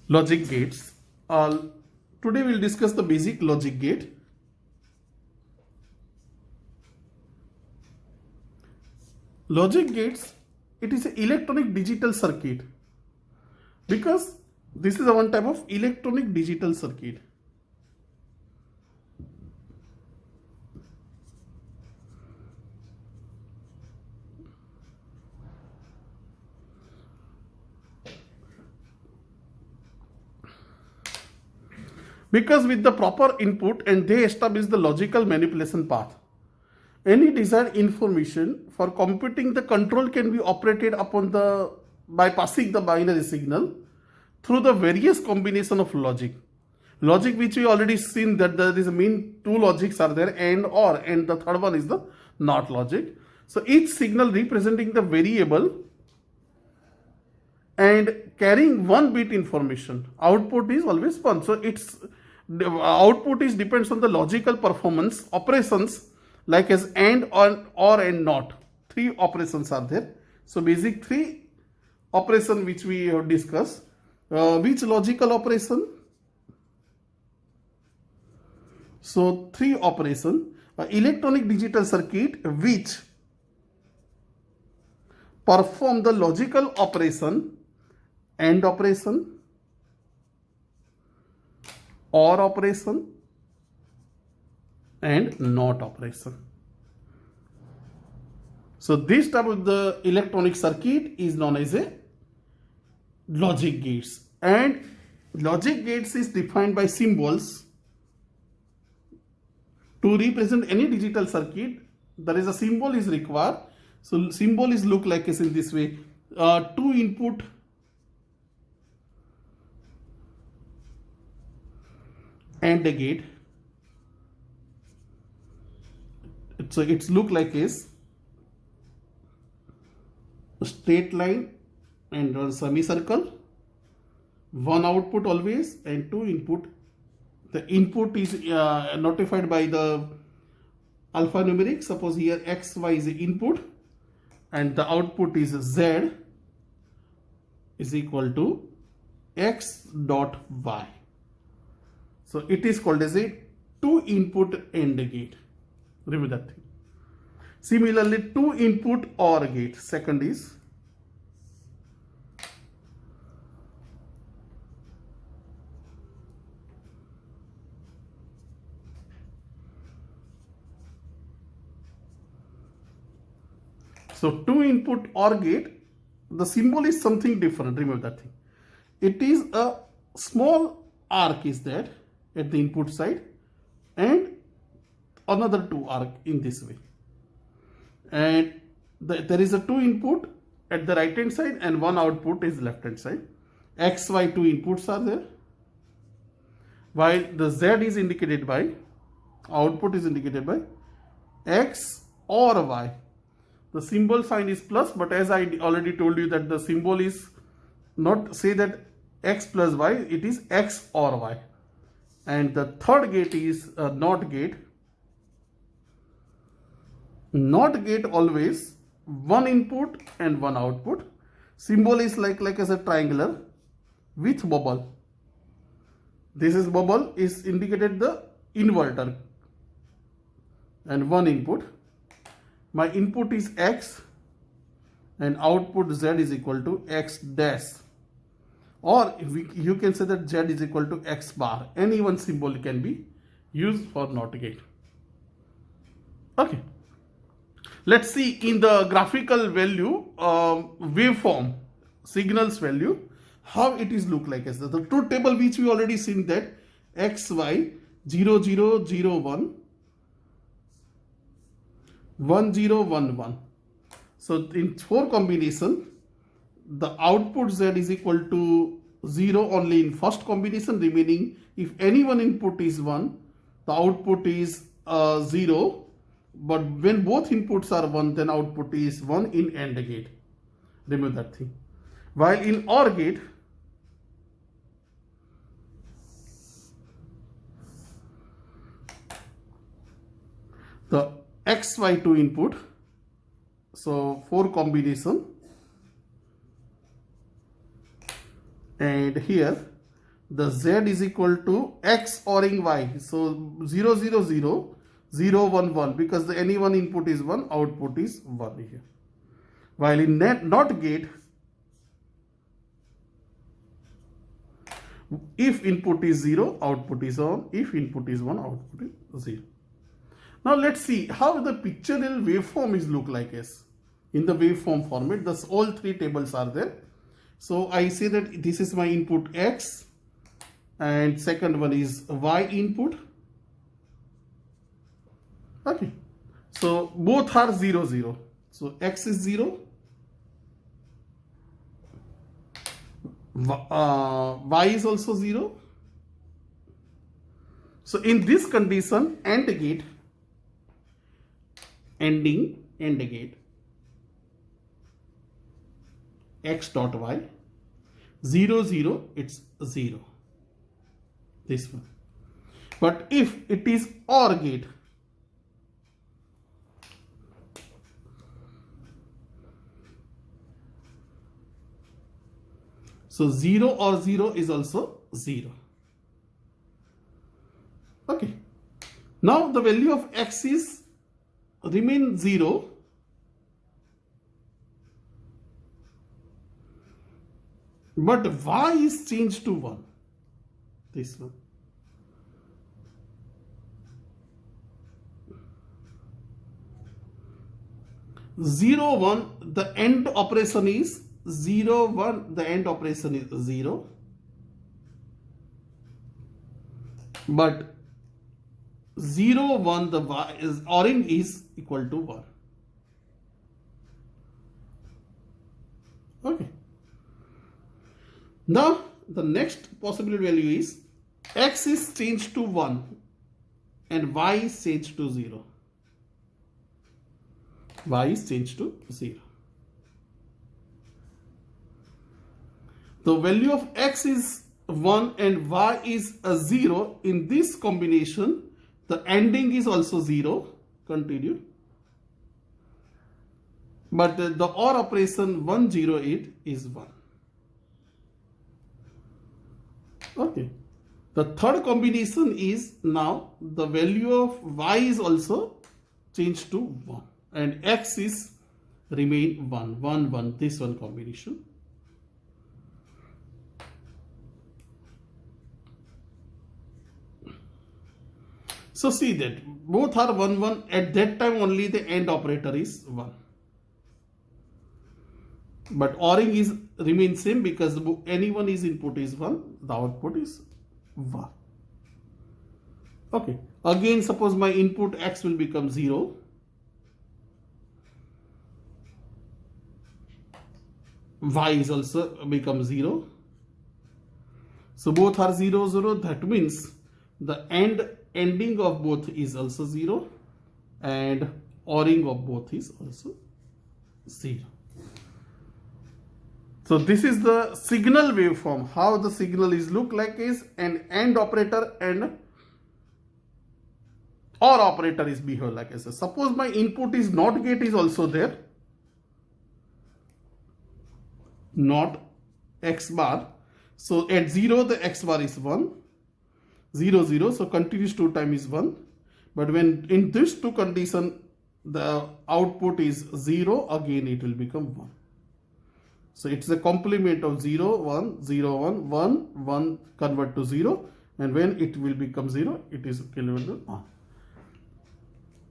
Logic gates. Today we'll discuss the basic logic gate. Logic gates, it is an electronic digital circuit because this is a one type of electronic digital circuit. Because with the proper input and they establish the logical manipulation path. Any desired information for computing the control can be operated upon by passing the binary signal through the various combination of logic. Logic which we already seen that there is a mean two logics are there, and or, and the third one is the not logic. So each signal representing the variable and carrying one bit information. Output is always one. So its output is depends on the logical performance operations like as and, or and not. Three operations are there. So basic three operation which we have discussed. Which logical operation? So three operation. Electronic digital circuit which perform the logical operation and operation, or operation, and not operation. So this type of the electronic circuit is known as a logic gates, and logic gates is defined by symbols. To represent any digital circuit, there is a symbol is required. So symbol is look like is in this way. Two input and a gate. So it's look like is a straight line and a semicircle. One output always and two input. The input is notified by the alphanumeric. Suppose here x, y is the input and the output is z is equal to x dot y. So it is called as a two input AND gate. Remember that thing. Similarly, two input OR gate. Second is so two input OR gate. The symbol is something different. Remember that thing. It is a small arc is there at the input side and another two arc in this way, and there is a two input at the right hand side and one output is left hand side. X, Y two inputs are there, while the Z is indicated by output is indicated by X or Y. The symbol sign is plus, but as I already told you that the symbol is not say that X plus Y, it is X or Y. And the third gate is a NOT gate. NOT gate always one input and one output. Symbol is like as a triangular with bubble. This is bubble is indicated the inverter and one input. My input is X and output Z is equal to X dash. Or you can say that Z is equal to X bar. Any one symbol can be used for NOT gate. Okay. Let's see in the graphical value waveform signals value how it is look like as the truth table which we already seen that X, Y 0 0 0 1 1 0 1 1. So in four combination, the output Z is equal to 0 only in first combination, remaining if any one input is 1, the output is 0, but when both inputs are 1, then output is 1 in AND gate. Remember that thing. While in OR gate, the X, Y two input, so four combination, and here the z is equal to x ORing y. So 0 0 0 0 1 1, because the any one input is 1, output is 1 here. While in NOT gate, if input is 0, output is 1. If input is 1, output is 0. Now let's see how the pictorial waveform is look like as. In the waveform format, thus all three tables are there. So I say that this is my input x, and second one is y input. Okay, so both are 0 0. So x is 0, y is also 0. So in this condition, AND gate, AND gate, x dot y 0 0, it's 0, this one. But if it is OR gate, so 0 or 0 is also 0. Okay, now the value of x is remain 0, but y is changed to 1, this one. Zero one, the end operation is 0 1, the end operation is 0, but 0 1, the y is ORing is equal to 1. Okay, now the next possible value is x is changed to 1 and y is changed to 0. Y is changed to 0. The value of x is 1 and y is a 0. In this combination, the ending is also 0. Continue. But the OR operation 108 is 1. Okay. The third combination is now the value of y is also changed to 1 and x is remain 1 1 1, this one combination. So see that both are 1 1. At that time only the AND operator is 1, but ORing is remain same because any one is input is 1, the output is 1. Okay, again suppose my input x will become 0, y is also become 0. So both are 0 0. That means the ending of both is also 0 and ORing of both is also 0. So this is the signal waveform. How the signal is look like is an AND operator and OR operator is behave like as. Suppose my input is NOT gate is also there, not x bar. So at 0 the x bar is 1, 0 0, so continuous 2 time is 1. But when in this two condition the output is 0, again it will become 1. So it's a complement of 0 1 0 1 1 1 convert to 0, and when it will become 0 it is equivalent to 1.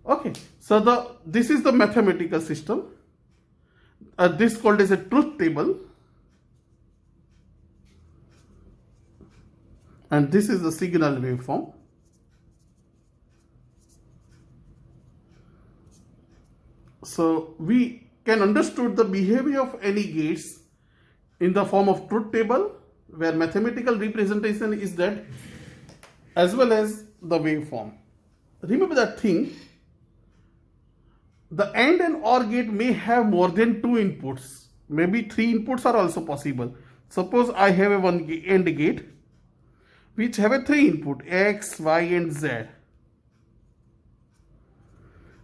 Okay, so this is the mathematical system. This called as a truth table, and this is the signal waveform. So we can understood the behavior of any gates in the form of truth table, where mathematical representation is that, as well as the waveform. Remember that thing, the AND and OR gate may have more than 2 inputs. Maybe 3 inputs are also possible. Suppose I have a one AND gate which have a 3 input x, y and z,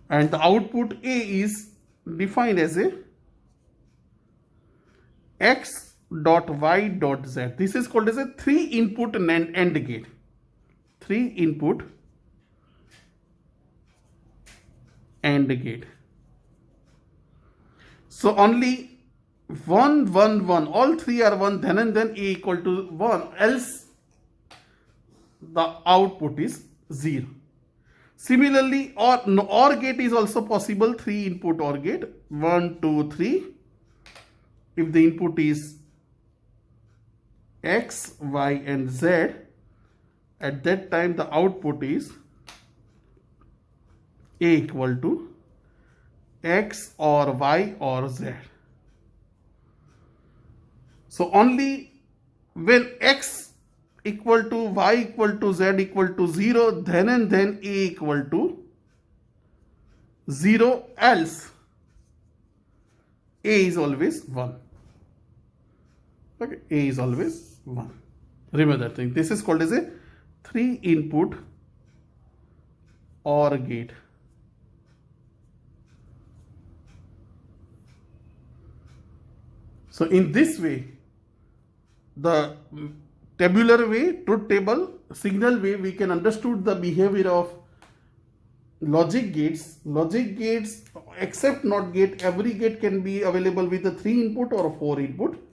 and the output A is defined as a x dot y dot z. This is called as a 3-input AND gate. 3-input AND gate. So only 1, 1, 1, all three are 1, then and then a equal to 1, else the output is 0. Similarly, OR gate is also possible, 3-input OR gate, 1, 2, 3. If the input is X, Y and Z, at that time the output is A equal to X or Y or Z. So only when X equal to Y equal to Z equal to 0, then and then A equal to 0, else A is always 1. Okay, A is always 1. Remember that thing. This is called as a 3-input OR gate. So in this way, the tabular way, truth table, signal way, we can understood the behavior of logic gates. Logic gates, except NOT gate, every gate can be available with a 3-input or a 4-input.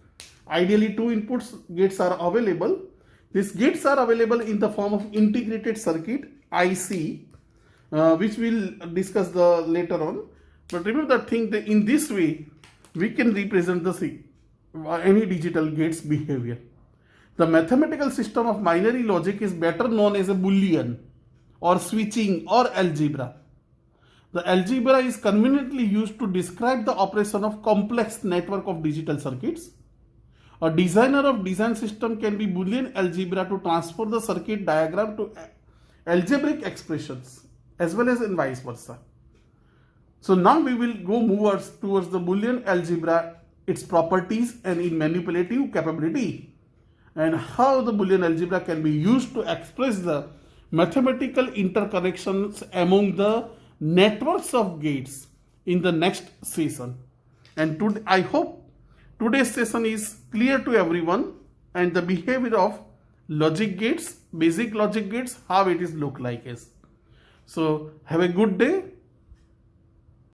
Ideally 2 inputs gates are available. These gates are available in the form of integrated circuit, IC, which we'll discuss later on. But remember that thing, that in this way we can represent the any digital gates behavior. The mathematical system of binary logic is better known as a Boolean or switching or algebra. The algebra is conveniently used to describe the operation of complex network of digital circuits. A designer of design system can be Boolean algebra to transfer the circuit diagram to algebraic expressions, as well as in vice versa. So now we will go towards the Boolean algebra, its properties and in manipulative capability, and how the Boolean algebra can be used to express the mathematical interconnections among the networks of gates in the next session. And I hope today's session is clear to everyone, and the behavior of logic gates, basic logic gates, how it is look like is. So have a good day.